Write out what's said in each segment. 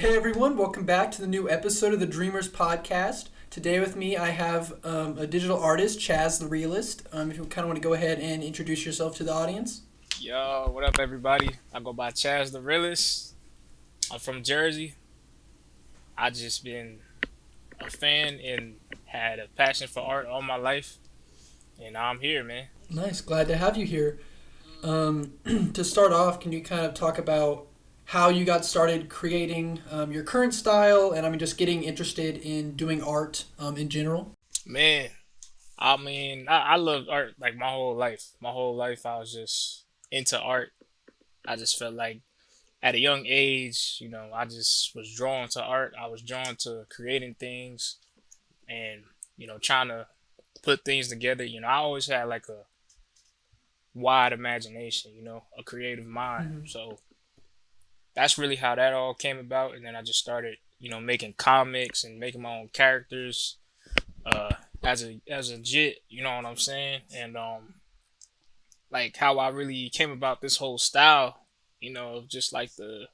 Hey everyone, welcome back to the new episode of the Dreamers Podcast. Today with me I have a digital artist, ChaztheRealest. If you kind of want to go ahead and introduce yourself to the audience. Yo, what up, everybody? I go by ChaztheRealest. I'm from Jersey. I just been a fan and had a passion for art all my life, and now I'm here, man. Nice, glad to have you here. To start off, can you kind of talk about how you got started creating your current style and just getting interested in doing art in general? Man, I loved art like my whole life. My whole life, I was just into art. I just felt like at a young age, I just was drawn to art. I was drawn to creating things and trying to put things together. I always had like a wide imagination, a creative mind. Mm-hmm. So that's really how that all came about. And then I just started, making comics and making my own characters as a jit, you know what I'm saying? And like how I really came about this whole style, of just like the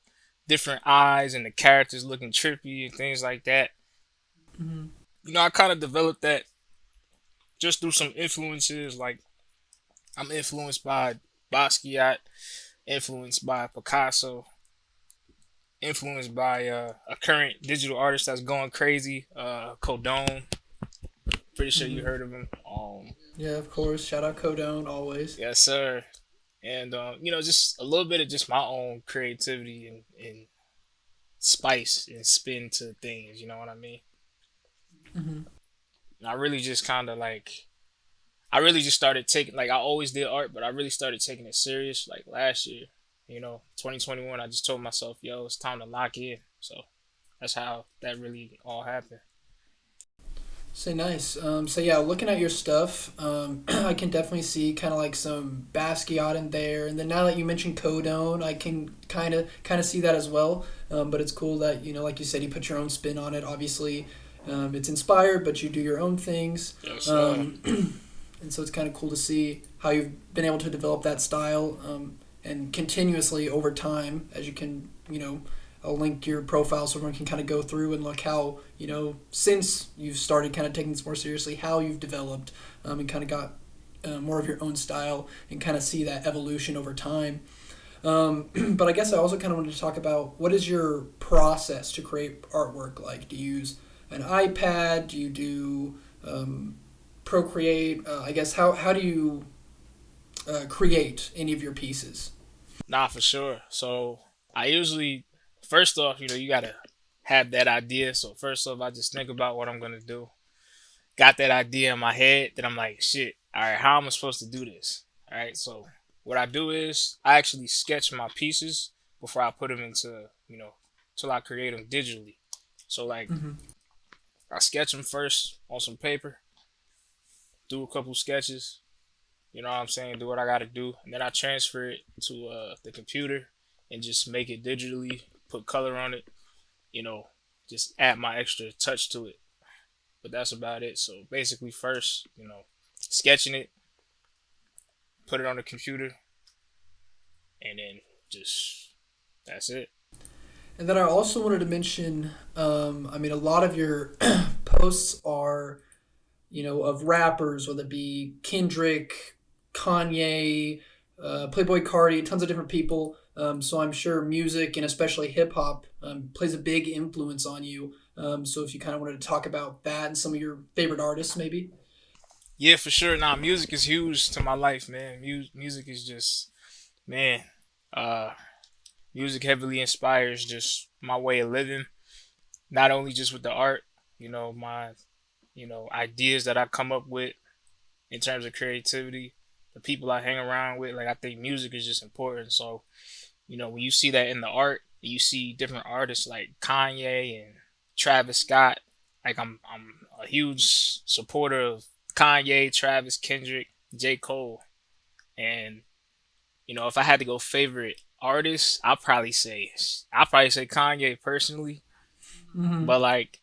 different eyes and the characters looking trippy and things like that. Mm-hmm. I kind of developed that just through some influences. Like I'm influenced by Basquiat, influenced by Picasso, influenced by a current digital artist that's going crazy, Codone. Pretty sure you Mm-hmm. heard of him. Yeah, of course. Shout out Codone always. Yes, sir. And just a little bit of just my own creativity and spice and spin to things. You know what I mean? Mm-hmm. And I really just kind of like I really just started taking like I always did art, but I really started taking it serious like last year. 2021. I just told myself, yo, it's time to lock in. So that's how that really all happened. Say nice. So yeah, looking at your stuff, I can definitely see kind of like some Basquiat in there, and then now that you mentioned Codone, I can kind of see that as well. But it's cool that like you said, you put your own spin on it. Obviously, it's inspired, but you do your own things, Yes, sir. um, and so it's kind of cool to see how you've been able to develop that style and continuously over time, as you can I'll link your profile so everyone can kind of go through and look how, since you've started kind of taking this more seriously, how you've developed and kind of got more of your own style and kind of see that evolution over time. But I guess I also kind of wanted to talk about what is your process to create artwork like? Do you use an iPad? Do you do Procreate? I guess how do you create any of your pieces? Nah, for sure. So I usually, first off, you gotta have that idea. So first off, I just think about what I'm gonna do. Got that idea in my head. Then I'm like, shit. All right, how am I supposed to do this? All right. So what I do is I actually sketch my pieces before I put them into, till I create them digitally. So like Mm-hmm. I sketch them first on some paper, do a couple sketches. You know what I'm saying? Do what I gotta do, and then I transfer it to the computer and just make it digitally. Put color on it. You know, just add my extra touch to it. But that's about it. So basically, first, sketching it, put it on the computer, and then just that's it. And then I also wanted to mention, a lot of your posts are, of rappers, whether it be Kendrick, Kanye, Playboy Cardi, tons of different people. So I'm sure music and especially hip hop plays a big influence on you. So if you kind of wanted to talk about that and some of your favorite artists, maybe. Yeah, for sure. Now, music is huge to my life, man. Music is just, man. Uh, Music heavily inspires just my way of living. Not only just with the art, my, ideas that I come up with in terms of creativity, the people I hang around with. Like I think music is just important. So when you see that in the art, you see different artists like Kanye and Travis Scott. Like I'm a huge supporter of Kanye, Travis, Kendrick, J. Cole. And if I had to go favorite artist, I'll probably say Kanye personally. Mm-hmm. But like,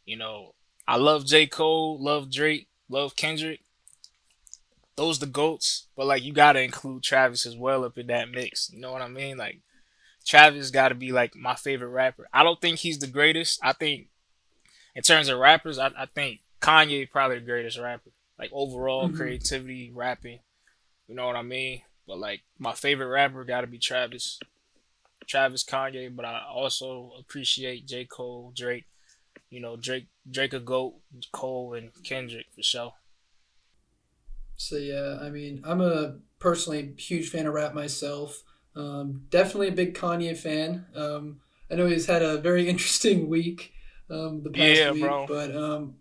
you know, I love J. Cole, love Drake, love Kendrick. Those the goats. But like you gotta include Travis as well up in that mix. You know what I mean? Like Travis got to be like my favorite rapper. I don't think he's the greatest. I think in terms of rappers, I think Kanye probably the greatest rapper. Like overall Hmm. creativity, rapping. You know what I mean? But like my favorite rapper got to be Travis. Travis, Kanye, but I also appreciate J. Cole, Drake. You know, Drake a goat, Cole and Kendrick for sure. So yeah, I mean, I'm a personally huge fan of rap myself. Definitely a big Kanye fan. I know he's had a very interesting week the past Yeah, week, bro. but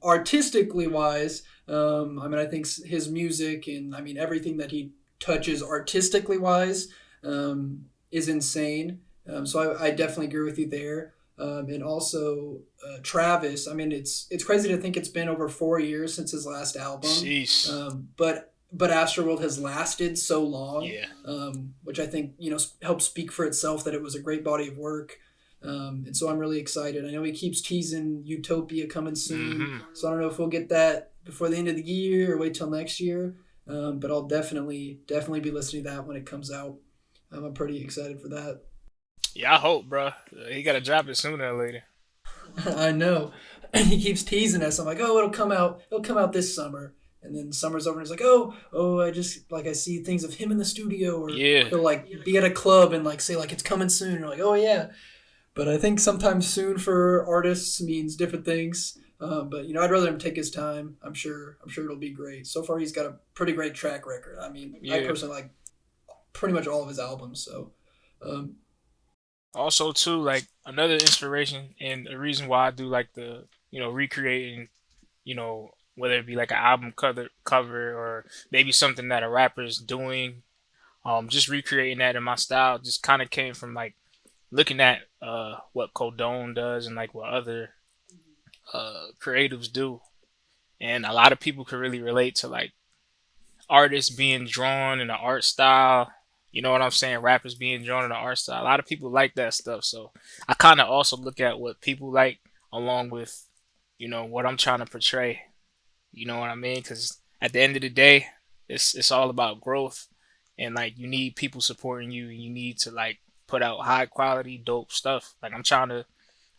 artistically wise, I mean, I think his music and I mean everything that he touches artistically wise is insane. So I definitely agree with you there. And also Travis. I mean, it's crazy to think it's been over 4 years since his last album, Sheesh. but Astroworld has lasted so long, Yeah. which I think helps speak for itself that it was a great body of work. And so I'm really excited. I know he keeps teasing Utopia coming soon, Mm-hmm. so I don't know if we'll get that before the end of the year or wait till next year. But I'll definitely be listening to that when it comes out. I'm pretty excited for that. Yeah, I hope, bro. He gotta drop it sooner or later. I know. He keeps teasing us. I'm like, oh, it'll come out. It'll come out this summer. And then summer's over, and he's like, oh, I just like I see things of him in the studio, or Yeah. he'll like be at a club and like say like it's coming soon. And you're like, oh yeah. But I think sometimes soon for artists means different things. But I'd rather him take his time. I'm sure it'll be great. So far, he's got a pretty great track record. I mean, I Yeah. personally like pretty much all of his albums. So, um, Also, too, like another inspiration and a reason why I do like the recreating, whether it be like an album cover or maybe something that a rapper is doing, just recreating that in my style just kind of came from like looking at what Codone does and like what other creatives do, and a lot of people could really relate to like artists being drawn in the art style. You know what I'm saying? Rappers being drawn in the art style. A lot of people like that stuff. So I kind of also look at what people like along with, what I'm trying to portray. You know what I mean? Because at the end of the day, it's all about growth, and like you need people supporting you, and you need to like put out high quality, dope stuff. Like I'm trying to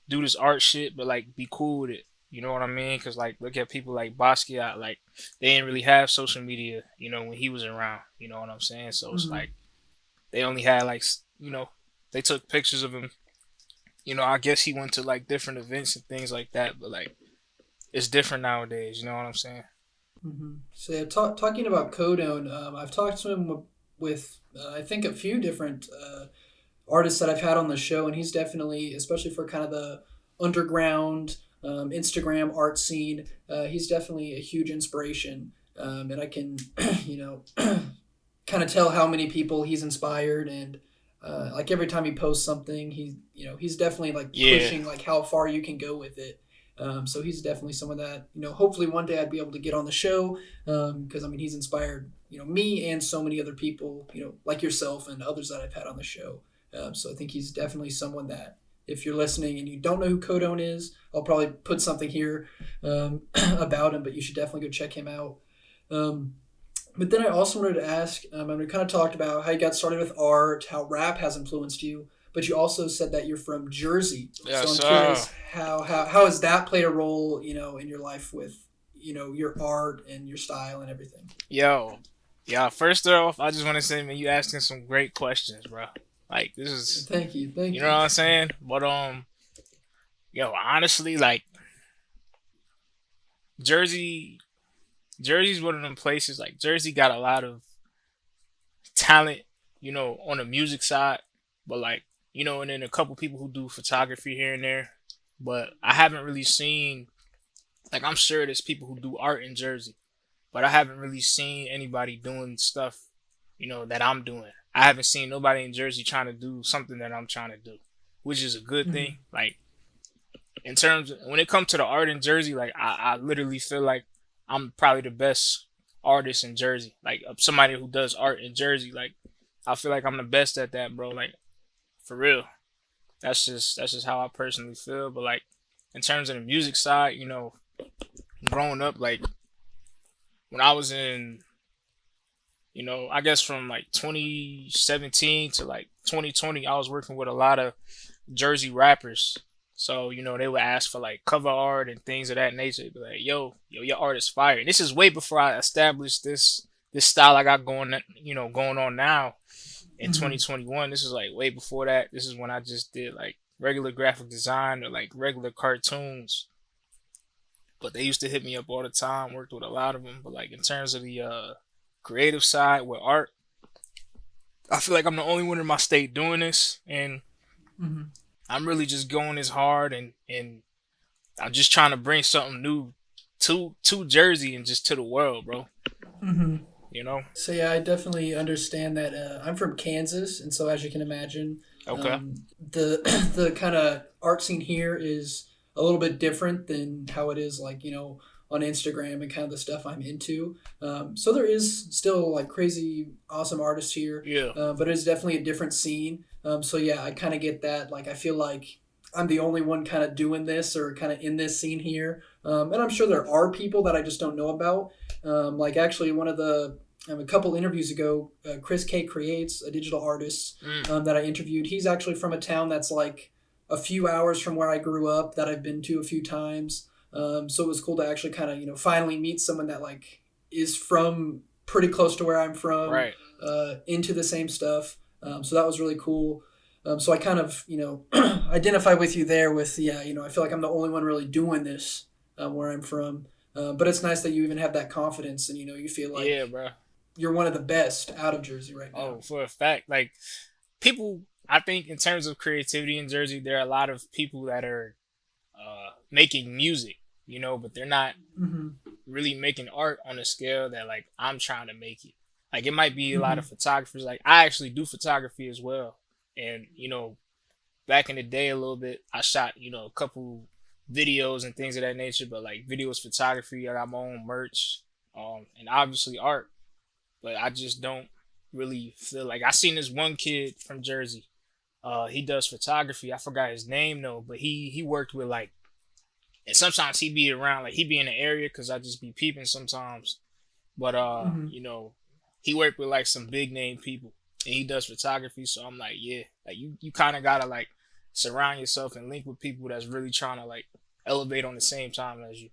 do this art shit, but like be cool with it. You know what I mean? Because like look at people like Basquiat, like they didn't really have social media, when he was around. You know what I'm saying? So it's mhm. like they only had like they took pictures of him. I guess he went to like different events and things like that, but like it's different nowadays. You know what I'm saying? So yeah, talking about Codone, I've talked to him with I think a few different artists that I've had on the show, and he's definitely, especially for kind of the underground Instagram art scene, he's definitely a huge inspiration. And I can, you know, kind of tell how many people he's inspired, and like every time he posts something, he's definitely like Yeah, pushing like how far you can go with it. So he's definitely someone that hopefully one day I'd be able to get on the show because I mean he's inspired me and so many other people like yourself and others that I've had on the show. So I think he's definitely someone that if you're listening and you don't know who Codone is, I'll probably put something here about him, but you should definitely go check him out. Um, but then I also wanted to ask, and we kind of talked about how you got started with art, how rap has influenced you, but you also said that you're from Jersey. So yes, I'm sir. curious how has that played a role, in your life with, your art and your style and everything. Yo, yeah. First off, I just want to say, man, you asking some great questions, bro. Like this is, Thank you, you thank know what you. I'm saying? But yo, honestly, like Jersey, Jersey's one of them places. Like Jersey got a lot of talent, on the music side, but like, and then a couple people who do photography here and there. But I haven't really seen, like, I'm sure there's people who do art in Jersey, but I haven't really seen anybody doing stuff, that I'm doing. I haven't seen nobody in Jersey trying to do something that I'm trying to do, which is a good thing. Mm-hmm. Like, in terms of, when it comes to the art in Jersey, like, I literally feel like I'm probably the best artist in Jersey. Like, somebody who does art in Jersey, like, I feel like I'm the best at that, bro. Like, for real. That's just how I personally feel. But like, in terms of the music side, growing up, like when I was in I guess from like 2017 to like 2020, I was working with a lot of Jersey rappers. So, they would ask for like cover art and things of that nature. They'd be like, yo, your art is fire. And this is way before I established this style I got going on now in Hmm. 2021. This is like way before that. This is when I just did like regular graphic design or like regular cartoons. But they used to hit me up all the time. Worked with a lot of them. But like in terms of the creative side with art, I feel like I'm the only one in my state doing this, and Hmm. I'm really just going as hard, and I'm just trying to bring something new to Jersey and just to the world, bro. Hmm. You know? So yeah, I definitely understand that. I'm from Kansas, and so as you can imagine, Okay. the the kind of art scene here is a little bit different than how it is like on Instagram and kind of the stuff I'm into. So there is still like crazy awesome artists here, Yeah. but it's definitely a different scene. So yeah, I kind of get that. Like I feel like I'm the only one kind of doing this or kind of in this scene here, and I'm sure there are people that I just don't know about. Like actually, one of the a couple interviews ago, Chris K creates a digital artist Mm, that I interviewed. He's actually from a town that's like a few hours from where I grew up that I've been to a few times. So it was cool to actually kind of finally meet someone that like is from pretty close to where I'm from, right. into the same stuff. So that was really cool. So I kind of identify with you there with yeah, I feel like I'm the only one really doing this where I'm from. But it's nice that you even have that confidence and you feel Yeah, like bro. you're one of the best out of Jersey right now. Oh, for a fact, like people. I think in terms of creativity in Jersey, there are a lot of people that are making music, but they're not Hmm. really making art on a scale that like I'm trying to make it. Like it might be a lot of Hmm. photographers. Like I actually do photography as well, and back in the day a little bit, I shot a couple videos and things of that nature. But like videos, photography, I got my own merch, and obviously art. But I just don't really feel like I seen this one kid from Jersey. He does photography. I forgot his name though, but he worked with like, and sometimes he be around, like he be in the area because I just be peeping sometimes. But Hmm. he worked with like some big name people, and he does photography. So I'm like, yeah, like you kind of gotta like surround yourself and link with people that's really trying to like elevate on the same time as you.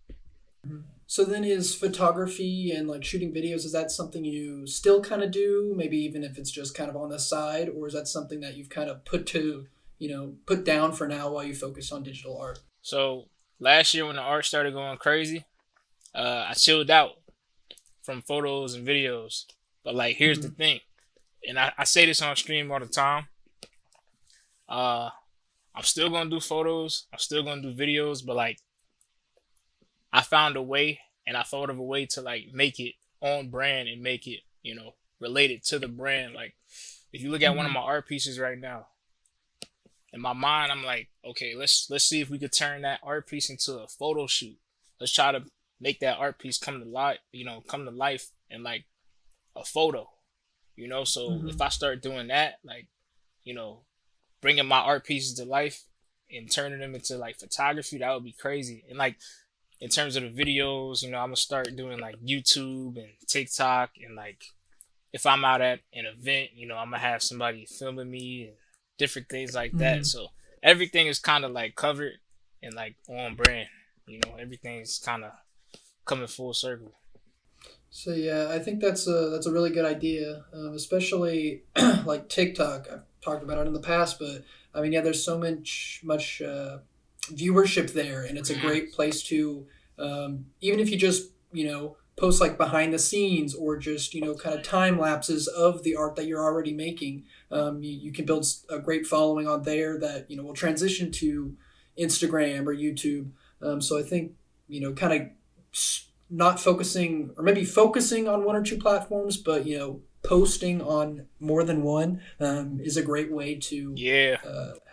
So then is photography and like shooting videos, is that something you still kind of do, maybe even if it's just kind of on the side, or is that something that you've kind of put down for now while you focus on digital art? So last year when the art started going crazy, I chilled out from photos and videos. But like, here's the Hmm. thing, and I say this on stream all the time. Uh, I'm still gonna do photos. I'm still gonna do videos, but like I found a way and I thought of a way to like make it on brand and make it, related to the brand. Like if you look at one of Hmm. my art pieces right now, in my mind I'm like, okay, let's see if we could turn that art piece into a photo shoot. Let's try to make that art piece come to life, come to life in like a photo. So if Hmm. I start doing that, like, you know, bringing my art pieces to life and turning them into like photography, that would be crazy. And like in terms of the videos, I'm gonna start doing like YouTube and TikTok, and like if I'm out at an event, I'm gonna have somebody filming me and different things like that. Hmm. So everything is kind of like covered and like on brand. Everything's kind of coming full circle. So yeah, I think that's a really good idea, especially like TikTok. I've talked about it in the past, but I mean, yeah, there's so much viewership there, and it's a Mm, great place to even if you just post like behind the scenes or just kind of time lapses of the art that you're already making. You can build a great following on there that will transition to Instagram or YouTube. So I think kind of not focusing or maybe focusing on one or two platforms, but posting on more than one is a great way to yeah,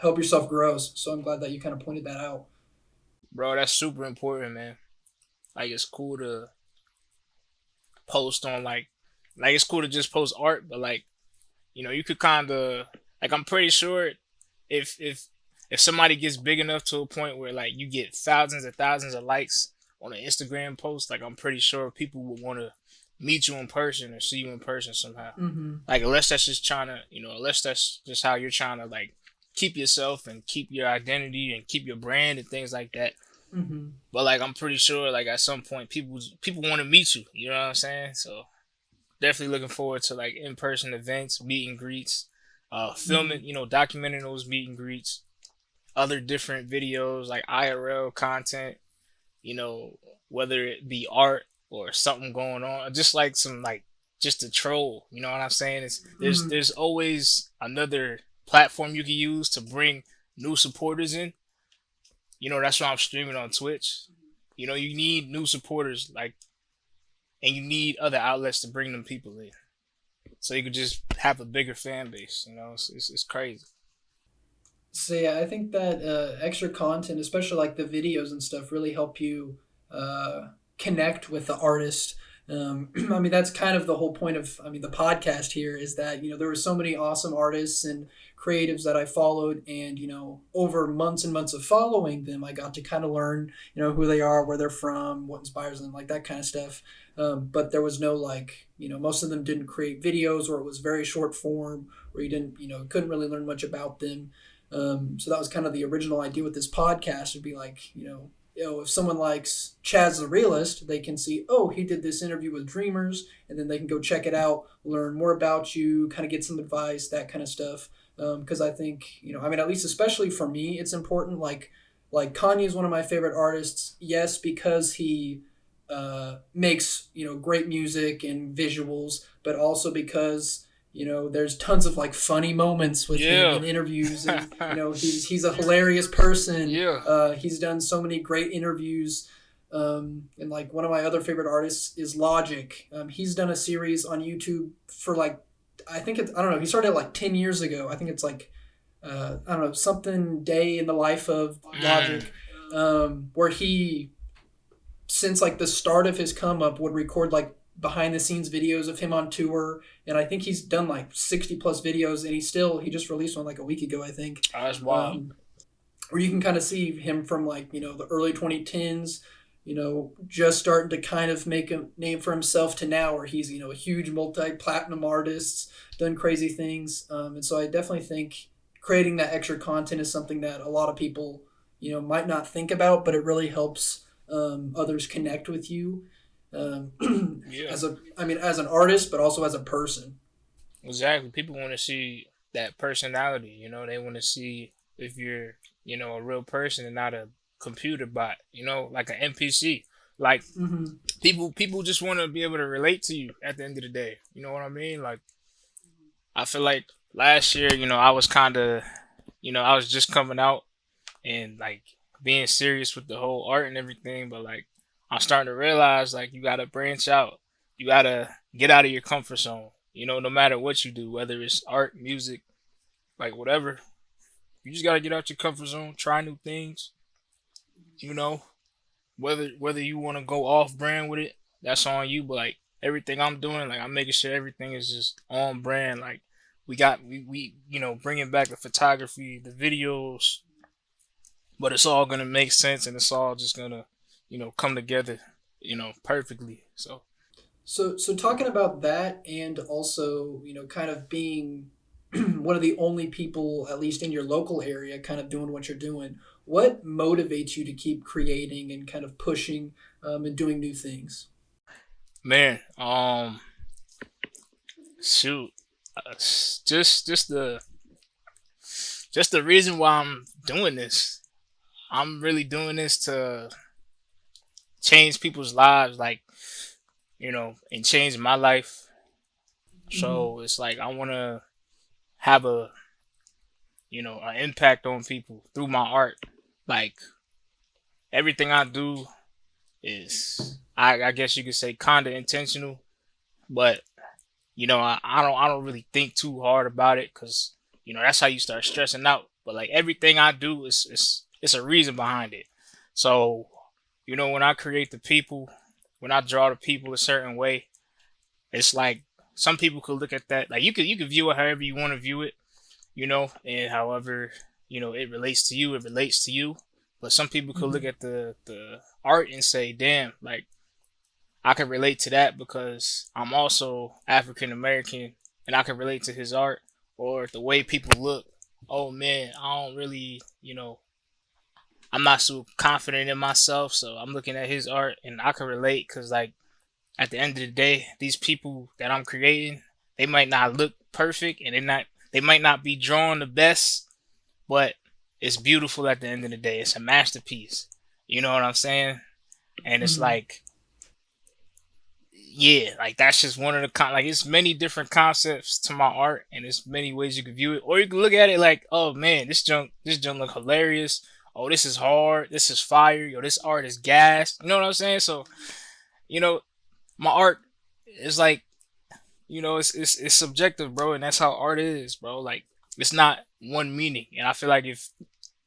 help yourself grow. So I'm glad that you kind of pointed that out. bro, that's super important, man. Like it's cool to post on like it's cool to just post art, but like you could kind of like I'm pretty sure if if somebody gets big enough to a point where like you get thousands and thousands of likes on an Instagram post, like I'm pretty sure people would want to meet you in person or see you in person somehow. Mm-hmm. Like unless that's just trying to, unless that's just how you're trying to like keep yourself and keep your identity and keep your brand and things like that. Mm-hmm. But like I'm pretty sure like at some point people want to meet you. You know what I'm saying? So definitely looking forward to like in person events, meet and greets, Mm-hmm. filming, documenting those meet and greets, other different videos like IRL content, you know, whether it be art or something going on, just like some like just a troll. You know what I'm saying? It's Mm-hmm. there's always another platform you can use to bring new supporters in. That's why I'm streaming on Twitch. You need new supporters like, and you need other outlets to bring them people in, so you could just have a bigger fan base. It's crazy. So yeah, I think that extra content, especially like the videos and stuff, really help you connect with the artist. I mean, that's kind of the whole point of, I mean, the podcast here is that there were so many awesome artists and creatives that I followed, and over months and months of following them, I got to kind of learn who they are, where they're from, what inspires them, like that kind of stuff. But there was no like most of them didn't create videos, or it was very short form, where you didn't couldn't really learn much about them. So that was kind of the original idea with this podcast. Would be like, if someone likes ChaztheRealest, they can see, oh, he did this interview with Dreamers, and then they can go check it out, learn more about you, kind of get some advice, that kind of stuff. Because I think, I mean, at least especially for me, it's important. Like Kanye is one of my favorite artists. Yes, because he makes great music and visuals, but also because there's tons of like funny moments with him Yeah. in interviews, and he's a hilarious person. Yeah. He's done so many great interviews. And like one of my other favorite artists is Logic. He's done a series on YouTube for like, I don't know, he started like 10 years ago. I think it's like I don't know, something day in the life of Mm. Logic, where he, since like the start of his come up, would record like behind the scenes videos of him on tour. And I think he's done like 60 plus videos, and he just released one like a week ago, I think. Oh, that's wild. um, where you can kind of see him from like the early 2010s, just starting to kind of make a name for himself, to now where he's a huge multi-platinum artist, done crazy things. And so I definitely think creating that extra content is something that a lot of people might not think about, but it really helps others connect with you, um, Yeah. as an artist, but also as a person. Exactly. People want to see that personality. They want to see if you're, a real person and not a computer bot. Like an NPC. Like Hmm. people just want to be able to relate to you at the end of the day. You know what I mean? Like I feel like last year, I was kind of, I was just coming out and like being serious with the whole art and everything. But like I'm starting to realize like you gotta branch out. You gotta get out of your comfort zone. No matter what you do, whether it's art, music, like whatever, you just gotta get out your comfort zone, try new things. You know, whether you want to go off brand with it, that's on you. But like everything I'm doing, like I'm making sure everything is just on brand. Like we bringing back the photography, the videos, but it's all gonna make sense and it's all just gonna come together perfectly. So So talking about that, and also kind of being one of the only people, at least in your local area, kind of doing what you're doing, what motivates you to keep creating and kind of pushing, and doing new things? man, shoot, just the reason why I'm doing this. I'm really doing this to change people's lives, like and change my life. Mm-hmm. So it's like I want to have a an impact on people through my art. Like everything I do is, I guess you could say, kind of intentional, but I don't really think too hard about it because that's how you start stressing out. But like everything I do is it's a reason behind it. So when I create the people, when I draw the people a certain way, it's like some people could look at that like you could view it however you want to view it, and however it relates to you, it relates to you. But some people could look Mm-hmm. at the art and say, damn, like I can relate to that because I'm also African American, and I can relate to his art or the way people look. Oh man, I don't really, I'm not so confident in myself, so I'm looking at his art and I can relate because like at the end of the day, these people that I'm creating, they might not look perfect and they might not be drawn the best, but it's beautiful at the end of the day. It's a masterpiece. You know what I'm saying? And it's Hmm. like, yeah, like that's just one of the like it's many different concepts to my art, and there's many ways you can view it, or you can look at it like, oh man, this junk look hilarious. Oh, this is hard. This is fire. Yo, this art is gas. You know what I'm saying? So, you know, my art is like, it's subjective, bro, and that's how art is, bro. Like, it's not one meaning, and I feel like if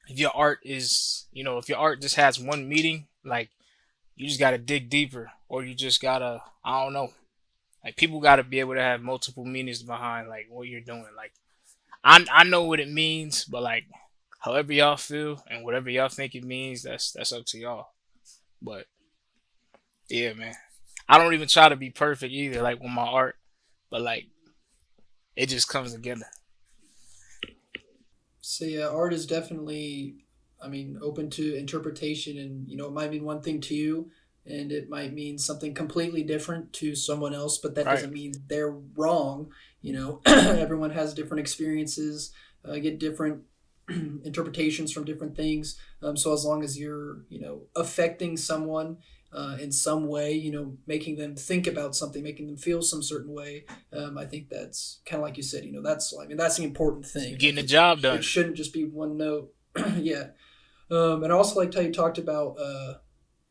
your art is, if your art just has one meaning, like you just gotta dig deeper, or you just gotta, I don't know, like people gotta be able to have multiple meanings behind like what you're doing. Like I know what it means, but like however y'all feel and whatever y'all think it means, that's up to y'all. But yeah, man, I don't even try to be perfect either, like with my art, but like it just comes together. So yeah, art is definitely, I mean, open to interpretation, and it might mean one thing to you, and it might mean something completely different to someone else. But that Right. doesn't mean they're wrong. Everyone has different experiences, get different interpretations from different things. So as long as you're, affecting someone in some way, making them think about something, making them feel some certain way, I think that's kind of like you said. I mean, that's the important You thing. getting Like the job it done. shouldn't just be one note. Yeah. And I also liked how you talked about,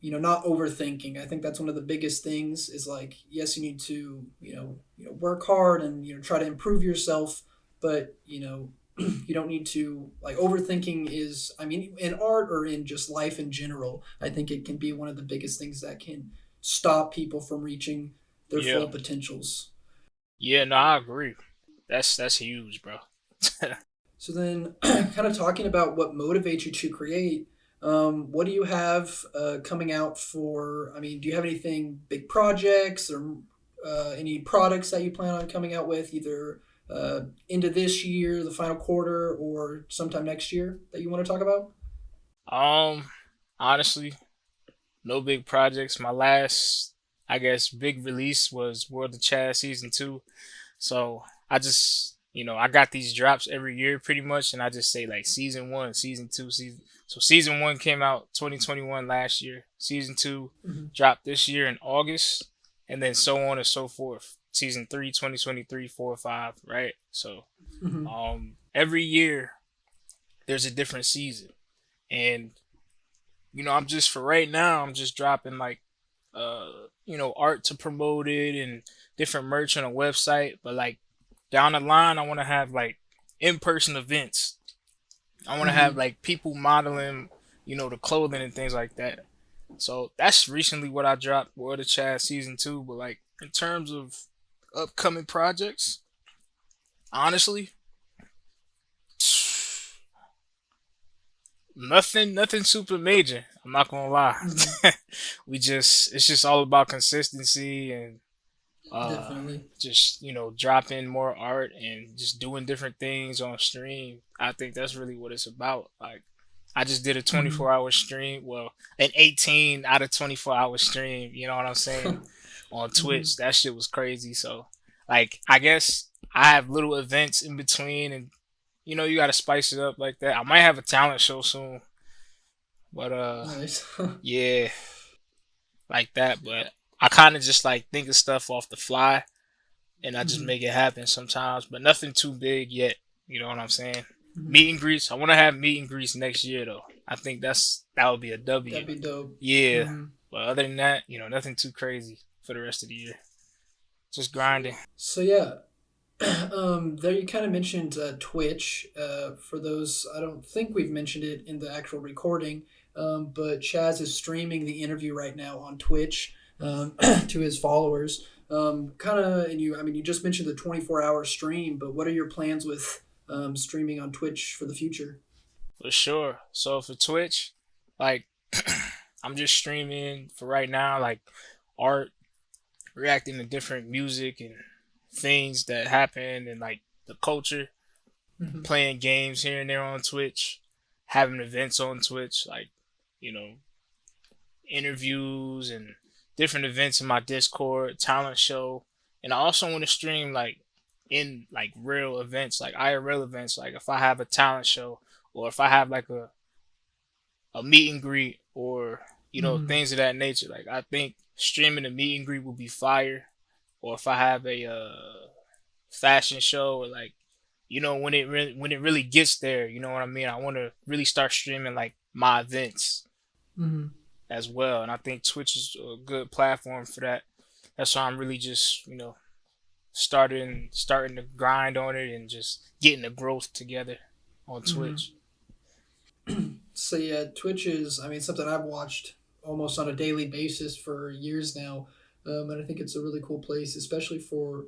not overthinking. I think that's one of the biggest things. Is like, yes, you need to, work hard and try to improve yourself, but you don't need to like overthinking. Is I mean, in art or in just life in general, I think it can be one of the biggest things that can stop people from reaching their Yeah. full potentials. Yeah, no, I agree. That's huge, bro. So then, kind of talking about what motivates you to create, what do you have coming out for? I mean, do you have anything big projects or any products that you plan on coming out with either into this year, the final quarter, or sometime next year that you want to talk about? um, Honestly, no big projects. My last, I guess, big release was World of Chaz Season 2. So I just, I got these drops every year pretty much, and I just say like Season 1, Season 2, season. So Season 1 came out 2021 last year. Season 2 Mm-hmm. dropped this year in August, and then so on and so forth. Season 3, 2023, 4, 5, right? So Mm-hmm. every year there's a different season, and I'm just for right now, I'm just dropping like art to promote it and different merch on a website. But like down the line, I want to have like in-person events. I want to have Mm-hmm. like people modeling, the clothing and things like that. So that's recently what I dropped, World of Chad Season 2. But like in terms of upcoming projects, honestly, nothing super major. I'm not gonna lie. Mm-hmm. It's just all about consistency and uh Definitely. just dropping more art and just doing different things on stream. I think that's really what it's about. Like I just did a Mm-hmm. 24-hour stream, well, an 18 out of 24-hour stream, you know what I'm saying, on Mm-hmm. Twitch. That shit was crazy. So like I guess I have little events in between, and you got to spice it up like that. I might have a talent show soon, but Nice. yeah, like that. But I kind of just like think of stuff off the fly, and I just Mm-hmm. make it happen sometimes, but nothing too big yet. You know what I'm saying? Mm-hmm. Meet and greets. I want to have meet and greets next year though. I think that would be a W. That'd be dope. Yeah, Mm-hmm. but other than that, nothing too crazy for the rest of the year. Just grinding. So yeah, there you kind of mentioned Twitch. For those, I don't think we've mentioned it in the actual recording, but Chaz is streaming the interview right now on Twitch to his followers. I mean, you just mentioned the 24-hour stream, but what are your plans with streaming on Twitch for the future? For sure. So for Twitch, like I'm just streaming for right now, like art. reacting to different music and things that happen and like the culture, Hmm. playing games here and there on Twitch, having events on Twitch, like, you know, interviews and different events in my Discord, talent show. And I also want to stream like in like real events, like IRL events, like if I have a talent show or if I have like a meet and greet or Hmm. things of that nature. Like I think streaming a meet and greet will be fire. Or if I have a fashion show or like when it really gets there, you know what I mean. I want to really start streaming like my events Hmm. as well, and I think Twitch is a good platform for that. That's why I'm really just starting to grind on it and just getting the growth together on Hmm. Twitch. So yeah, Twitch is, I mean, something I've watched almost on a daily basis for years now, and I think it's a really cool place, especially for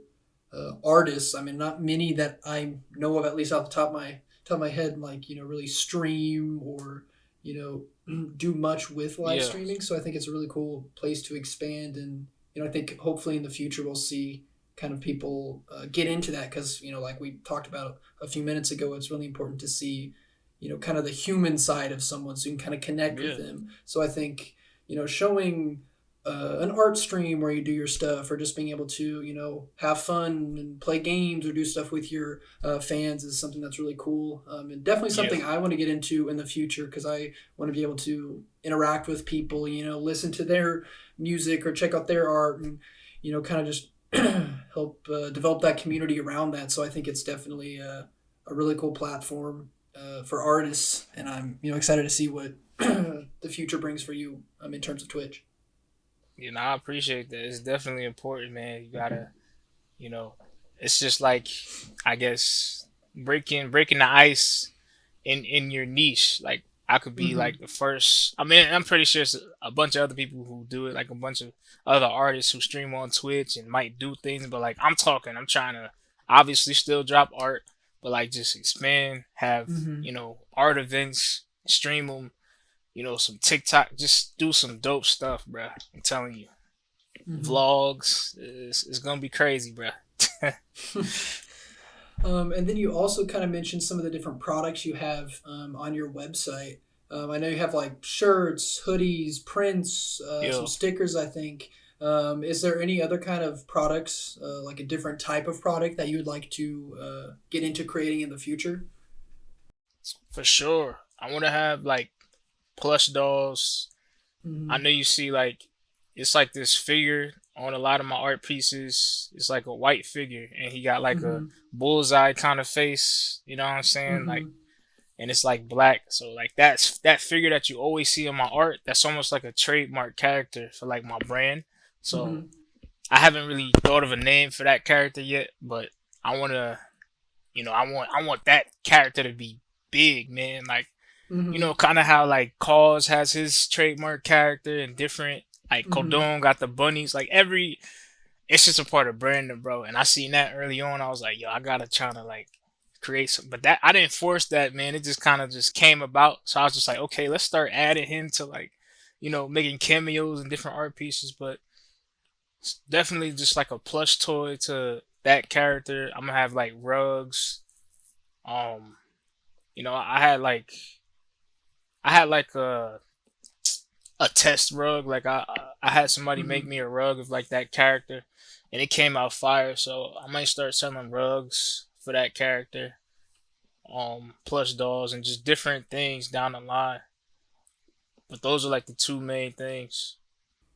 artists. I mean, not many that I know of, at least off the top of my head, like really stream or do much with live Yeah, streaming. So I think it's a really cool place to expand, and I think hopefully in the future we'll see kind of people get into that because like we talked about a few minutes ago, it's really important to see kind of the human side of someone so you can kind of connect with yeah, them. So I think showing an art stream where you do your stuff or just being able to have fun and play games or do stuff with your fans is something that's really cool, and definitely yeah, something I want to get into in the future because I want to be able to interact with people, listen to their music or check out their art, and kind of just help develop that community around that. So I think it's definitely a really cool platform for artists, and I'm excited to see what the future brings for you in terms of Twitch. I appreciate that. It's definitely important, man. You gotta, you know, it's just like I guess breaking the ice in your niche. Like I could be Hmm. like the first. I mean, I'm pretty sure it's a bunch of other people who do it, like a bunch of other artists who stream on Twitch and might do things. But like I'm trying to obviously still drop art, but like just expand, have Hmm. art events, stream them. Some TikTok, just do some dope stuff, bruh. I'm telling you, Hmm. vlogs is gonna be crazy, bruh. And then you also kind of mentioned some of the different products you have on your website. I know you have like shirts, hoodies, prints, some Yo, stickers, I think. Is there any other kind of products, like a different type of product that you would like to get into creating in the future? for sure. I want to have like plush dolls. I Hmm. know you see like it's like this figure on a lot of my art pieces. It's like a white figure, and he got like a Hmm. bullseye kind of face. You know what I'm saying? Like, Hmm. and it's like black. So like that's that figure that you always see in my art. That's almost like a trademark character for like my brand. So Hmm. I haven't really thought of a name for that character yet, but I want to, I want that character to be big, man. Like, Hmm. kind of how like Cause has his trademark character and different. Like Hmm. Cordon got the bunnies. Like it's just a part of branding, bro. And I seen that early on. I was like, yo, I gotta try to like create some. But that I didn't force that, man. It just kind of just came about. So I was just like, okay, let's start adding him to like, making cameos and different art pieces. But it's definitely just like a plush toy to that character. I'm gonna have like rugs. Um, I had like a test rug. Like I had somebody make Hmm. me a rug of like that character, and it came out fire. So I might start selling rugs for that character, plush dolls, and just different things down the line. But those are like the two main things.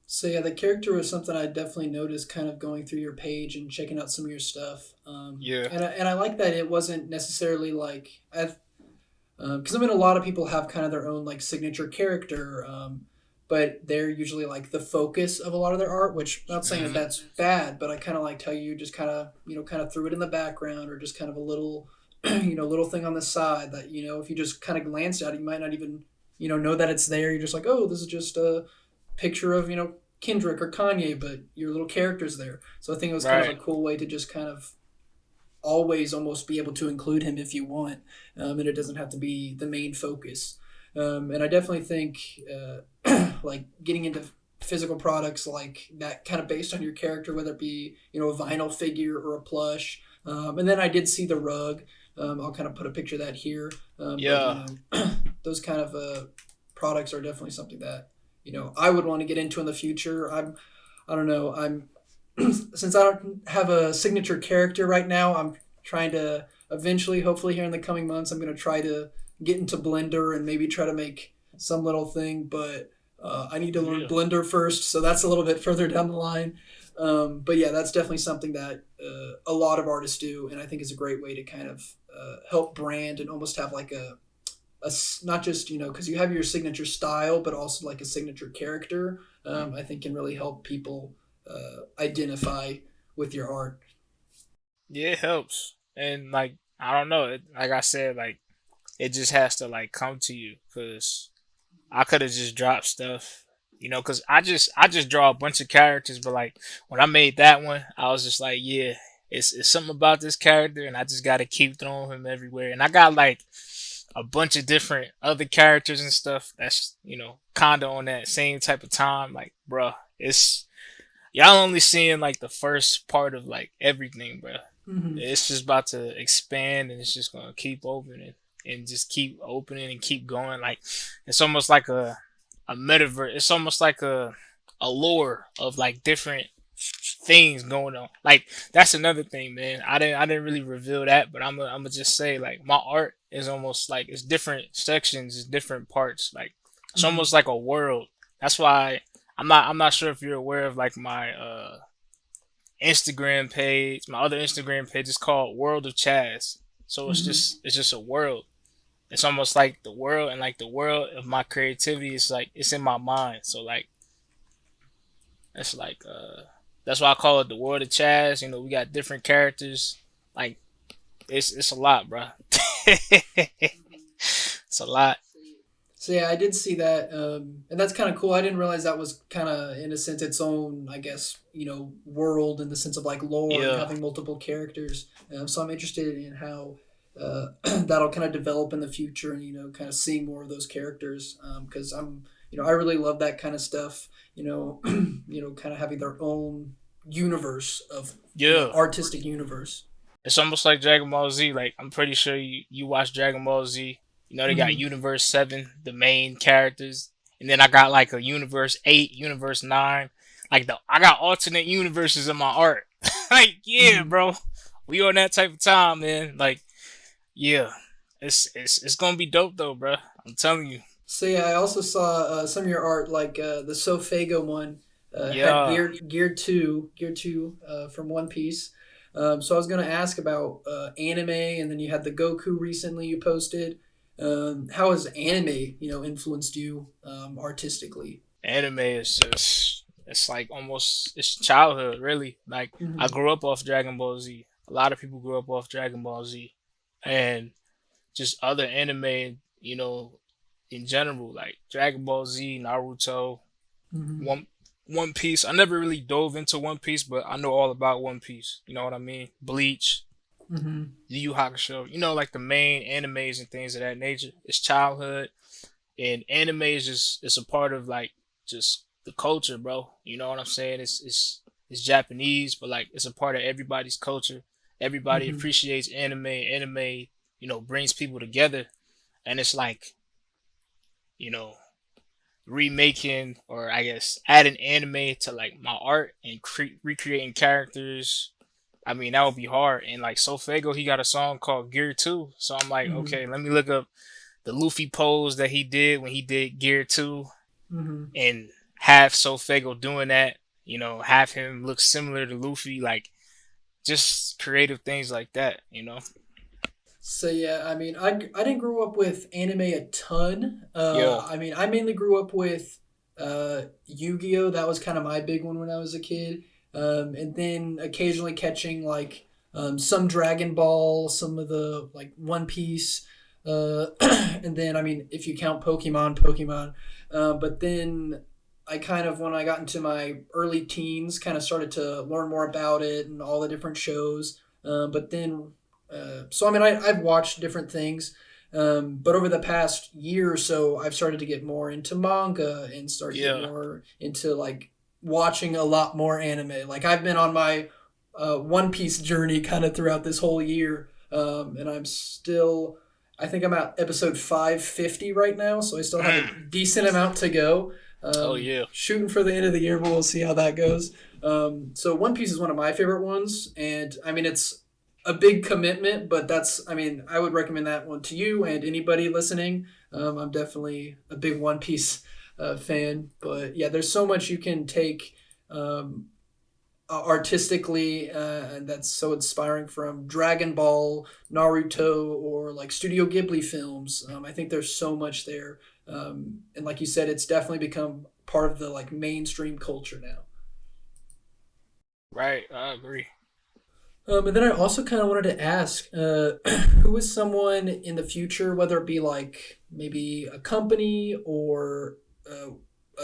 So yeah, the character was something I definitely noticed kind of going through your page and checking out some of your stuff. Yeah. And I like that it wasn't necessarily like I've because I mean a lot of people have kind of their own like signature character, but they're usually like the focus of a lot of their art. Which I'm not saying that Hmm. that's bad, but I kind of liked how you just kind of kind of threw it in the background or just kind of a little little thing on the side that if you just kind of glanced at it, you might not even know that it's there. You're just like, oh, this is just a picture of Kendrick or Kanye, but your little character's there. So I think it was kind of a Right. cool way to just kind of always almost be able to include him if you want, and it doesn't have to be the main focus. And I definitely think like getting into physical products like that, kind of based on your character, whether it be a vinyl figure or a plush. And then I did see the rug. I'll kind of put a picture of that here. But Yeah. those kind of products are definitely something that I would want to get into in the future. I don't know. I'm since I don't have a signature character right now, I'm trying to eventually, hopefully, here in the coming months, I'm going to try to get into Blender and maybe try to make some little thing. But I need to learn Yeah. Blender first, so that's a little bit further down the line. But yeah, that's definitely something that a lot of artists do, and I think is a great way to kind of help brand and almost have like not just because you have your signature style, but also like a signature character. I think can really help people identify with your art. Yeah, it helps. And like I don't know, like I said, like it just has to like come to you because I could have just dropped stuff, because I just draw a bunch of characters, but like when I made that one, I was just like, yeah, it's something about this character, and I just got to keep throwing him everywhere. And I got like a bunch of different other characters and stuff that's kind of on that same type of time. Like, bruh, it's y'all only seeing like the first part of like everything, bruh. Mm-hmm. It's just about to expand, and it's just gonna keep opening and just keep opening and keep going. Like it's almost like a metaverse. It's almost like a lore of like different things going on. Like that's another thing, man. I didn't really reveal that, but I'm gonna just say like my art is almost like it's different sections, it's different parts. Like it's Mm-hmm. almost like a world. That's why I'm not sure if you're aware of like my Instagram page. My other Instagram page is called World of Chaz. So it's Mm-hmm. just it's just a world. It's almost like the world, and like the world of my creativity is like it's in my mind. So like it's like that's why I call it the world of Chaz. We got different characters. Like it's a lot, bro. It's a lot. So yeah, I did see that, and that's kind of cool. I didn't realize that was kind of, in a sense, its own, I guess, world in the sense of like lore and Yeah. having multiple characters. So I'm interested in how that'll kind of develop in the future, and kind of seeing more of those characters. Because I really love that kind of stuff. Kind of having their own universe of Yeah. artistic universe. It's almost like Dragon Ball Z. Like I'm pretty sure you watch Dragon Ball Z. They got Mm-hmm. Universe 7, the main characters, and then I got like a Universe 8, Universe 9. Like I got alternate universes in my art. Like yeah, Mm-hmm. bro, we on that type of time, man. Like yeah, it's gonna be dope though, bro. I'm telling you. So yeah, I also saw some of your art, like the Sofego one had Yeah, Gear 2 from One Piece. So I was gonna ask about anime, and then you had the Goku recently you posted. How has anime influenced you artistically? anime is just it's like almost it's childhood, really. Like I Mm-hmm. grew up off Dragon Ball Z. A lot of people grew up off Dragon Ball Z, and just other anime, in general, like Dragon Ball Z, Naruto, Mm-hmm. One One Piece. I never really dove into One Piece, but I know all about One Piece. You know what I mean? Bleach, Mm-hmm. Yu Yu Hakusho. Like the main animes and things of that nature. It's childhood, and anime is just it's a part of like just the culture, bro. You know what I'm saying? It's Japanese, but like it's a part of everybody's culture. Everybody Mm-hmm. appreciates anime. Anime, brings people together, and it's like you know remaking or I guess adding anime to like my art and recreating characters. I mean that would be hard. And like Sofego, he got a song called Gear 2. So I'm like, Mm-hmm. okay, let me look up the Luffy pose that he did when he did Gear 2 Mm-hmm. and have Sofego doing that. Have him look similar to Luffy, like just creative things like that. So yeah, I mean, I didn't grow up with anime a ton. Yeah, I mean, I mainly grew up with Yu-Gi-Oh. That was kind of my big one when I was a kid. And then occasionally catching like some Dragon Ball, some of the like One Piece, and then I mean, if you count Pokemon. But then I kind of, when I got into my early teens, kind of started to learn more about it and all the different shows. But then so I mean, I've watched different things, But over the past year or so, I've started to get more into manga and start to get Yeah. more into like watching a lot more anime. Like I've been on my One Piece journey kind of throughout this whole year, and I'm still. I think I'm at episode 550 right now, so I still have a Mm. decent amount to go. Oh yeah. Shooting for the end of the year, but we'll see how that goes. So One Piece is one of my favorite ones, and I mean it's a big commitment, but that's I mean I would recommend that one to you and anybody listening. I'm definitely a big One Piece fan, but yeah, there's so much you can take um, artistically, and that's so inspiring from Dragon Ball, Naruto, or like Studio Ghibli films. I think there's so much there, and like you said, it's definitely become part of the like mainstream culture now. Right. I agree. And then I also kind of wanted to ask, who is someone in the future, whether it be like maybe a company or uh,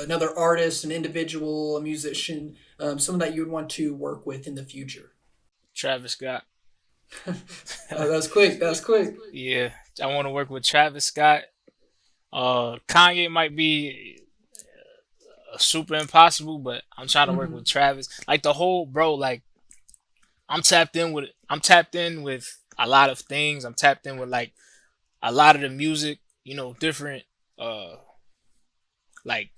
another artist, an individual, a musician, someone that you would want to work with in the future? Travis Scott. That was quick. That was quick. Yeah. I want to work with Travis Scott. Kanye might be super impossible, but I'm trying to work Mm-hmm. with Travis. Like the whole bro, like I'm tapped in with a lot of things. I'm tapped in with like a lot of the music, different uh like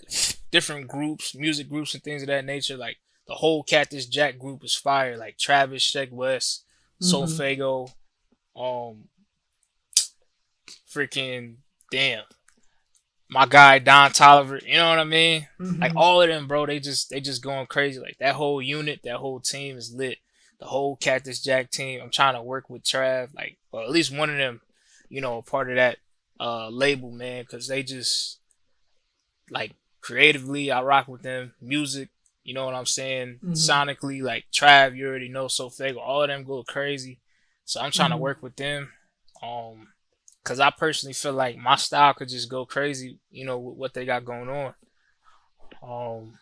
different groups, music groups and things of that nature. Like the whole Cactus Jack group is fire. Like Travis, Sheck West, Mm-hmm. Solfago, um freaking damn. My guy Don Tolliver, you know what I mean? Like Mm-hmm. all of them, bro, they just going crazy. Like that whole unit, that whole team is lit. The whole Cactus Jack team. I'm trying to work with Trav, like, or at least one of them, a part of that label, man, because they just like creatively, I rock with them. Music, you know what I'm saying? Mm-hmm. Sonically, like Trav, you already know, so Fago, all of them go crazy. So I'm trying to Mm-hmm. work with them. Um, Cause I personally feel like my style could just go crazy, with what they got going on. Um,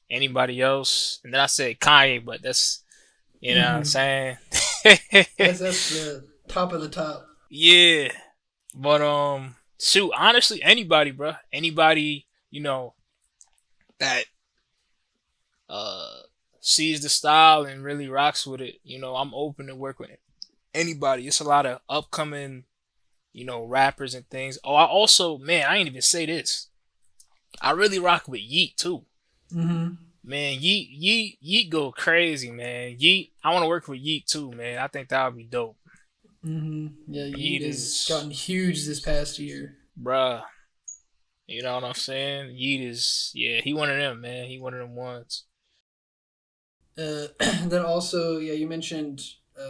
Anybody else? And then I said Kanye, but that's you know what I'm Mm-hmm. saying. That's the top of the top. Yeah, but shoot, honestly, anybody, bro, anybody, that uh sees the style and really rocks with it. I'm open to work with anybody. It's a lot of upcoming, rappers and things. Oh, I also, man, I ain't even say this. I really rock with Yeet too. Mm-hmm. Man, Yeet go crazy, man. Yeet, I want to work with Yeet too, man. I think that would be dope. Mm-hmm. Yeah, Yeet Yeet has is, gotten huge this past year. bruh. You know what I'm saying? Yeet is, yeah, he one of them, man. He one of them ones. Then also, yeah, you mentioned,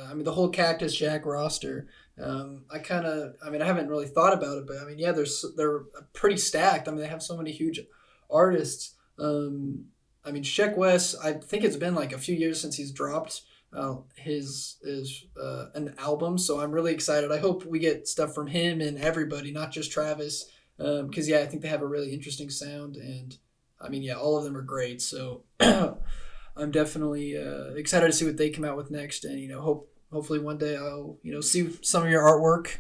I mean, the whole Cactus Jack roster. I mean, I haven't really thought about it, but I mean, yeah, they're pretty stacked. I mean, they have so many huge artists. I mean, Sheck West. I think it's been like a few years since he's dropped his an album, so I'm really excited. I hope we get stuff from him and everybody, not just Travis, because yeah, I think they have a really interesting sound, and I mean, yeah, all of them are great. So. I'm definitely excited to see what they come out with next, and hopefully one day I'll see some of your artwork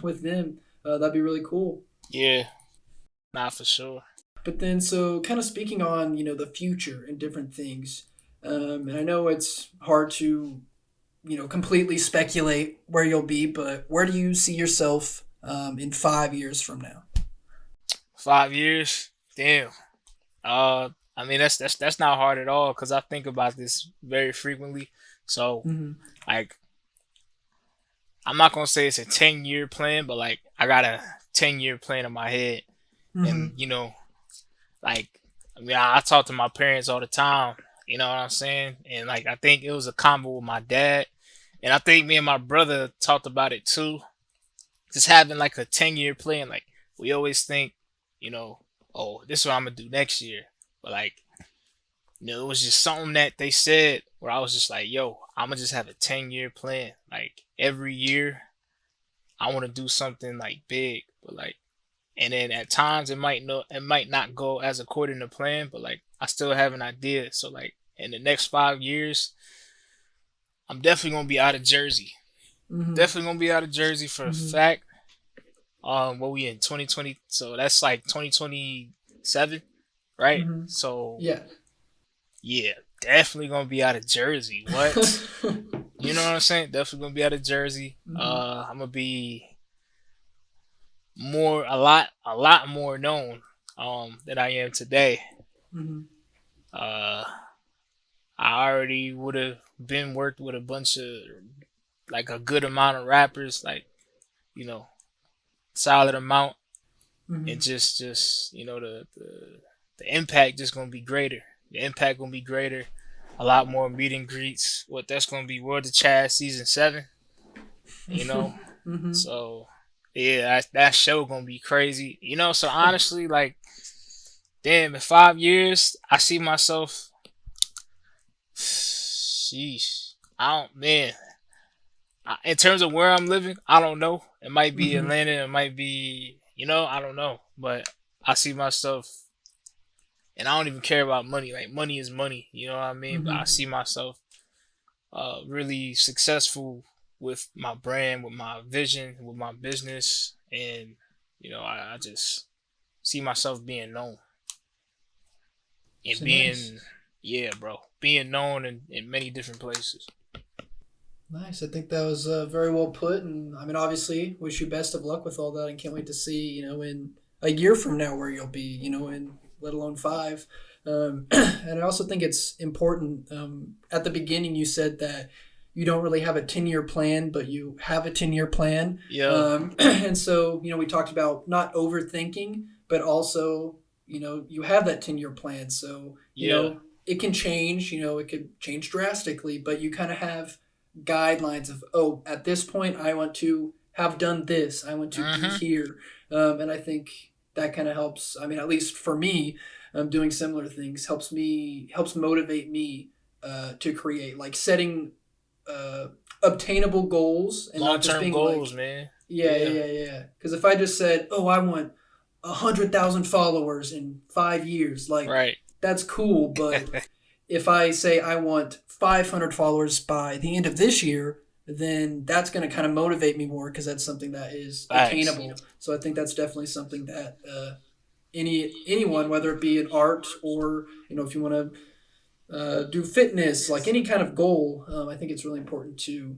with them. That'd be really cool. Yeah, not for sure. But then, so kind of speaking on the future and different things, and I know it's hard to completely speculate where you'll be, but where do you see yourself in 5 years from now? 5 years, damn. I mean that's not hard at all because I think about this very frequently. So Mm-hmm. like I'm not gonna say it's a 10-year plan, but like I got a 10-year plan in my head, and Mm-hmm. like I mean I talk to my parents all the time. You know what I'm saying? And like I think it was a combo with my dad, and I think me and my brother talked about it too. Just having like a 10-year plan. Like we always think, you know, oh, this is what I'm gonna do next year. But like, it was just something that they said where I was just like, yo, I'm gonna just have a 10-year plan. Like every year, I want to do something like big, but like, and then at times it might not go as according to plan, but like I still have an idea. So like in the next 5 years, I'm definitely gonna be out of Jersey. Mm-hmm. Definitely gonna be out of Jersey for a Mm-hmm. fact. What we in 2020? So that's like 2027, right? Hmm. So Yeah. yeah, definitely gonna be out of Jersey. What? You know what I'm saying? Definitely gonna be out of Jersey. Hmm. I'm gonna be a lot more known than I am today. Hmm. Uh, I already would have been worked with a bunch of like a good amount of rappers, like you know, solid amount, and Hmm. just the impact just gonna be greater. The impact gonna be greater. A lot more meet and greets. What that's gonna be World of Chaz season 7. You know, Hmm. so yeah, that show gonna be crazy. So honestly, like, damn, in 5 years, I see myself. Sheesh, I don't, man. In terms of where I'm living, I don't know. It might be Hmm. Atlanta. It might be, I don't know. But I see myself, and I don't even care about money. Like, money is money. You know what I mean? But I Hmm. see myself really successful with my brand, with my vision, with my business, and I just see myself being known and So nice. being, yeah, bro, being known in many different places. Nice. I think that was very well put, and I mean, obviously, wish you best of luck with all that, and can't wait to see, in a year from now where you'll be, in let alone five. And I also think it's important. At the beginning, you said that you don't really have a 10-year plan, but you have a 10-year plan. Yeah, And so, we talked about not overthinking, but also, you have that 10-year plan. So, yeah, it can change. It could change drastically, but you kind of have guidelines of, oh, at this point I want to have done this, I want to be mm-hmm, here. And I think that kind of helps. I mean, at least for me, doing similar things helps motivate me to create, like, setting uh, obtainable goals and long not just term being goals, like, man. yeah, Yeah, yeah, yeah, yeah. Because if I just said, oh, I want 100,000 followers in 5 years, like, right. that's cool, but if I say I want 500 followers by the end of this year, then that's going to kind of motivate me more because that's something that is Facts. attainable. So I think that's definitely something that anyone, whether it be in art or if you want to do fitness, like any kind of goal, I think it's really important to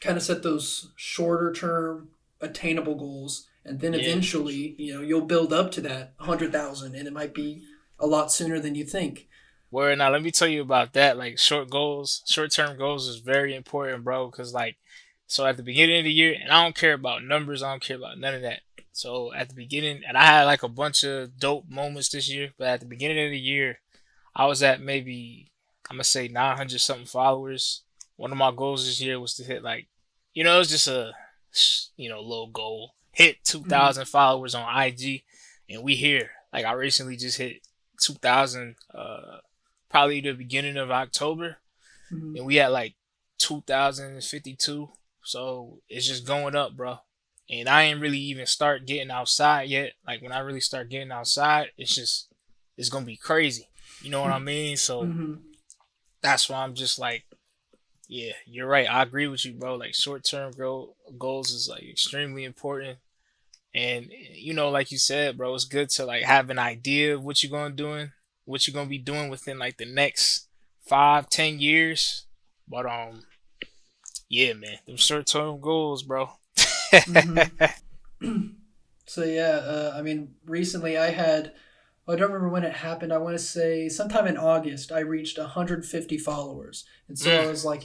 kind of set those shorter term attainable goals, and then Yeah. eventually you'll build up to that 100,000, and it might be a lot sooner than you think. Where now, let me tell you about that. Like, short term goals is very important, bro. Cause like, so at the beginning of the year, and I don't care about numbers. I don't care about none of that. So at the beginning, and I had like a bunch of dope moments this year. But at the beginning of the year, I was at maybe, I'm gonna say 900 something followers. One of my goals this year was to hit like, it was just a little goal. Hit Mm-hmm. 2,000 followers on IG, and we here. Like, I recently just hit 2,000. Probably the beginning of October, Mm-hmm. and we had like 2,052. So it's just going up, bro. And I ain't really even start getting outside yet. Like, when I really start getting outside, it's gonna be crazy. You know what I mean? So Mm-hmm. that's why I'm just like, yeah, you're right. I agree with you, bro. Like, short term goals is like extremely important. And like you said, bro, it's good to like have an idea of what you're gonna be doing within like the next 5, 10 years. But yeah, man, them short term goals, bro. Mm-hmm. So yeah, I mean, recently I had, I don't remember when it happened. I want to say sometime in August, I reached 150 followers, and so I Mm, was like,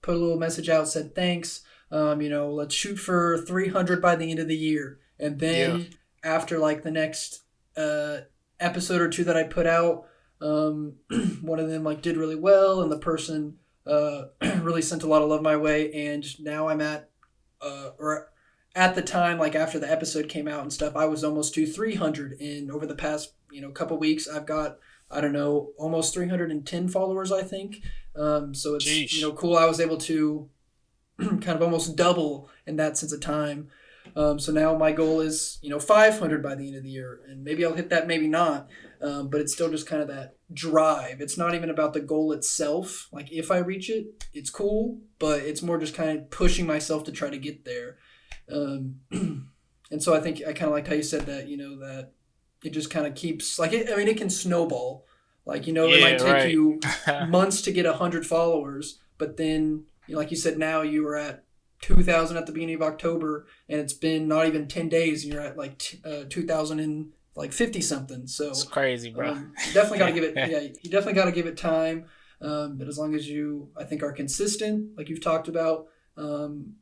put a little message out, said thanks. Let's shoot for 300 by the end of the year, and yeah, then after like the next uh, episode or two that I put out, um, one of them like did really well, and the person really sent a lot of love my way, and now I'm at or at the time, like after the episode came out and stuff, I was almost to 300. And over the past, couple weeks, I've got, I don't know, almost 310 followers, I think. So it's, jeez. cool. I was able to kind of almost double in that sense of time. So now my goal is, 500 by the end of the year. And maybe I'll hit that, maybe not. But it's still just kind of that drive. It's not even about the goal itself. Like, if I reach it, it's cool. But it's more just kind of pushing myself to try to get there. Um, And so I think I kind of liked how you said that, that it just kind of keeps like it. I mean, it can snowball. Like it might Yeah, take right. you months to get 100 followers, but then like you said, now you were at 2,000 at the beginning of October, and it's been not even 10 days, and you're at like 2,000 and like 50 something. It's So crazy, bro. you definitely got to give it. Yeah, you definitely got to give it time. But as long as you, I think, are consistent, like you've talked about, um,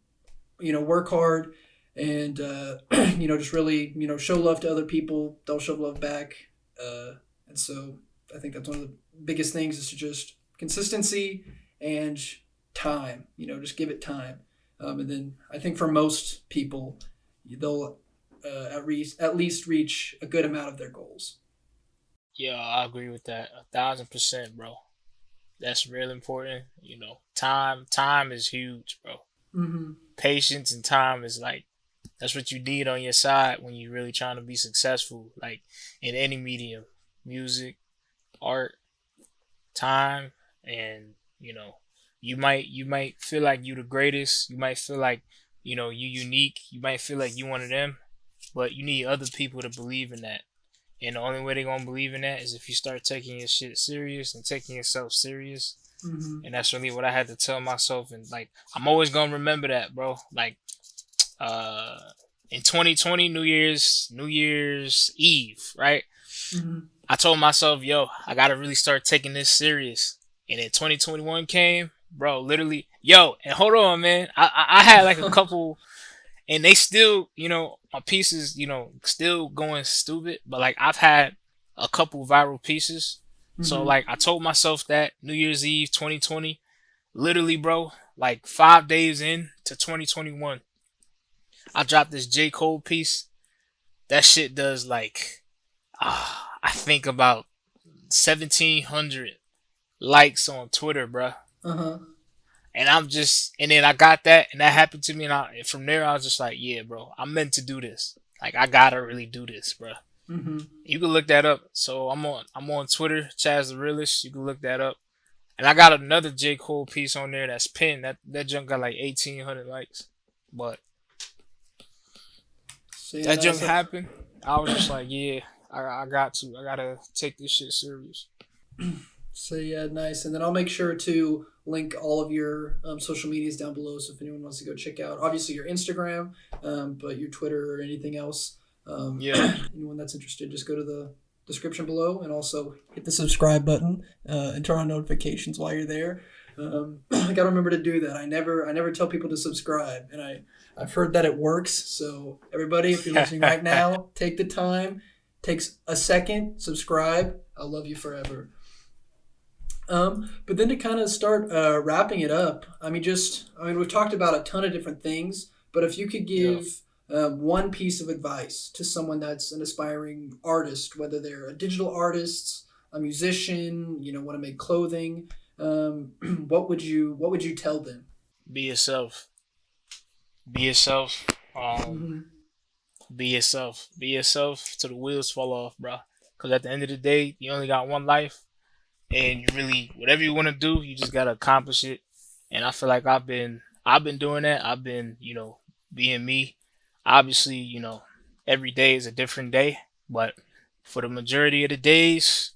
work hard and just really show love to other people, they'll show love back. And so I think that's one of the biggest things is to just consistency and time. Just give it time. And then I think for most people, they'll at least reach a good amount of their goals. Yeah, I agree with that 1,000%, bro. That's real important. Time is huge, bro. Mm-hmm. Patience and time is like that's what you need on your side when you're really trying to be successful, like in any medium, music, art, time, and you might feel like you the greatest. You might feel like you unique. You might feel like you one of them, but you need other people to believe in that. And the only way they're gonna believe in that is if you start taking your shit serious and taking yourself serious. Mm-hmm. And that's really what I had to tell myself. And like, I'm always gonna remember that, bro. Like, uh, in 2020, New Year's Eve, right? Mm-hmm. I told myself, yo, I gotta really start taking this serious. And then 2021 came, bro. Literally, yo, and hold on, man. I had like a couple and they still, my pieces, still going stupid. But like I've had a couple viral pieces, so Mm-hmm. like I told myself that New Year's Eve 2020, literally, bro, like 5 days in to 2021, I dropped this J Cole piece. That shit does like, I think about 1,700 likes on Twitter, bro. Uh-huh. And and then I got that, and that happened to me, and from there I was just like, yeah, bro, I'm meant to do this. Like I gotta really do this, bro. Mm-hmm. You can look that up. So I'm on Twitter, ChaztheRealest. You can look that up. And I got another J Cole piece on there that's pinned. That junk got like 1,800 likes. But So yeah, that junk nice. happened. I was just like, yeah, I got to. I gotta take this shit serious. So yeah, nice. And then I'll make sure to link all of your social medias down below. So if anyone wants to go check out, obviously your Instagram, but your Twitter or anything else, Yeah. anyone that's interested, just go to the description below and also hit the subscribe button and turn on notifications while you're there. I gotta remember to do that. I never tell people to subscribe, and I've heard that it works. So everybody, if you're listening right now, take the time, takes a second, subscribe. I'll love you forever. But then to kind of start wrapping it up, we've talked about a ton of different things, but if you could Yeah. give one piece of advice to someone that's an aspiring artist, whether they're a digital artist, a musician, want to make clothing, what would you tell them? Be yourself. Be yourself. Mm-hmm. Be yourself. Be yourself till the wheels fall off, bro. Because at the end of the day, you only got one life, and you really whatever you want to do, you just gotta accomplish it. And I feel like I've been doing that. I've been being me. Obviously, every day is a different day, but for the majority of the days,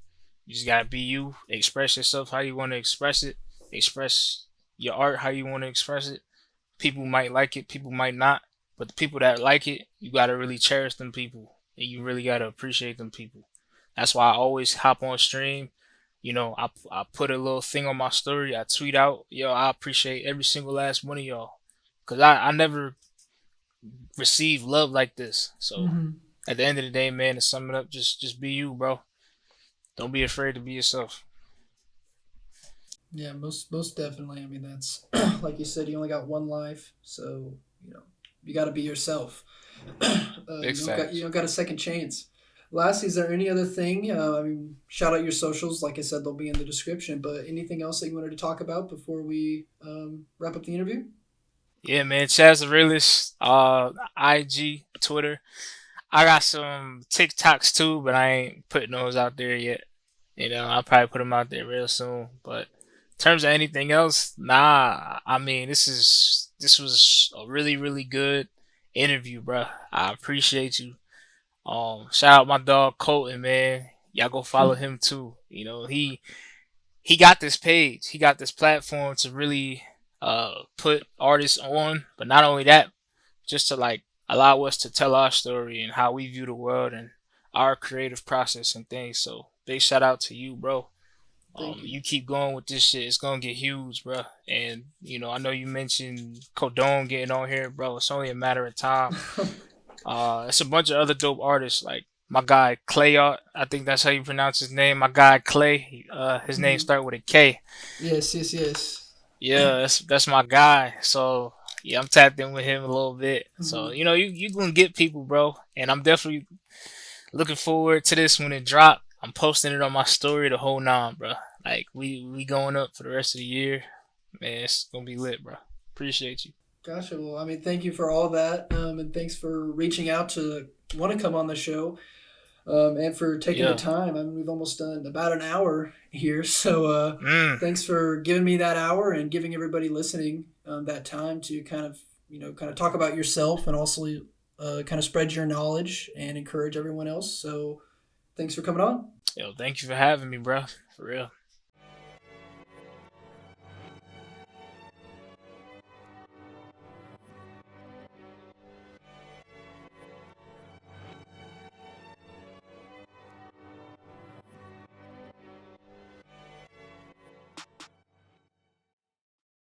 you just gotta be you. Express yourself how you want to express it. Express your art how you want to express it. People might like it, people might not, but the people that like it, you gotta really cherish them people, and you really gotta appreciate them people. That's why I always hop on stream. I put a little thing on my story. I tweet out, yo, I appreciate every single last one of y'all, cause I never received love like this. So Mm-hmm. at the end of the day, man, to sum it up, just be you, bro. Don't be afraid to be yourself. Yeah, most definitely. I mean, that's like you said, you only got one life, so you got to be yourself. Big You facts. don't got a second chance. Lastly, is there any other thing? Shout out your socials. Like I said, they'll be in the description. But anything else that you wanted to talk about before we wrap up the interview? Yeah, man. Chaz the Realist, IG, Twitter. I got some TikToks too, but I ain't putting those out there yet. I'll probably put them out there real soon. But in terms of anything else, nah. I mean, this was a really, really good interview, bro. I appreciate you. Shout out my dog Colton, man. Y'all go follow him too. You know, he got this page, he got this platform to really put artists on, but not only that, just to like allow us to tell our story and how we view the world and our creative process and things. So big shout out to you, bro. Thank you. You keep going with this shit, it's gonna get huge, bro. And you know, I know you mentioned Codone getting on here, bro. It's only a matter of time. It's a bunch of other dope artists like my guy Clay Art. I think that's how you pronounce his name. My guy Clay. His name Mhm. start with a K. Yes, yes, yes. Yeah, that's my guy. So yeah, I'm tapped in with him a little bit. So Mhm. you know, you gonna get people, bro. And I'm definitely looking forward to this when it drop. I'm posting it on my story the whole nine, bro. Like we going up for the rest of the year. Man, it's gonna be lit, bro. Appreciate you. Gotcha. Well, I mean, thank you for all that, and thanks for reaching out to want to come on the show, and for taking the Yeah. time. I mean, we've almost done about an hour here, so Mm. thanks for giving me that hour and giving everybody listening that time to kind of talk about yourself and also kind of spread your knowledge and encourage everyone else. So, thanks for coming on. Yo, thank you for having me, bro. For real.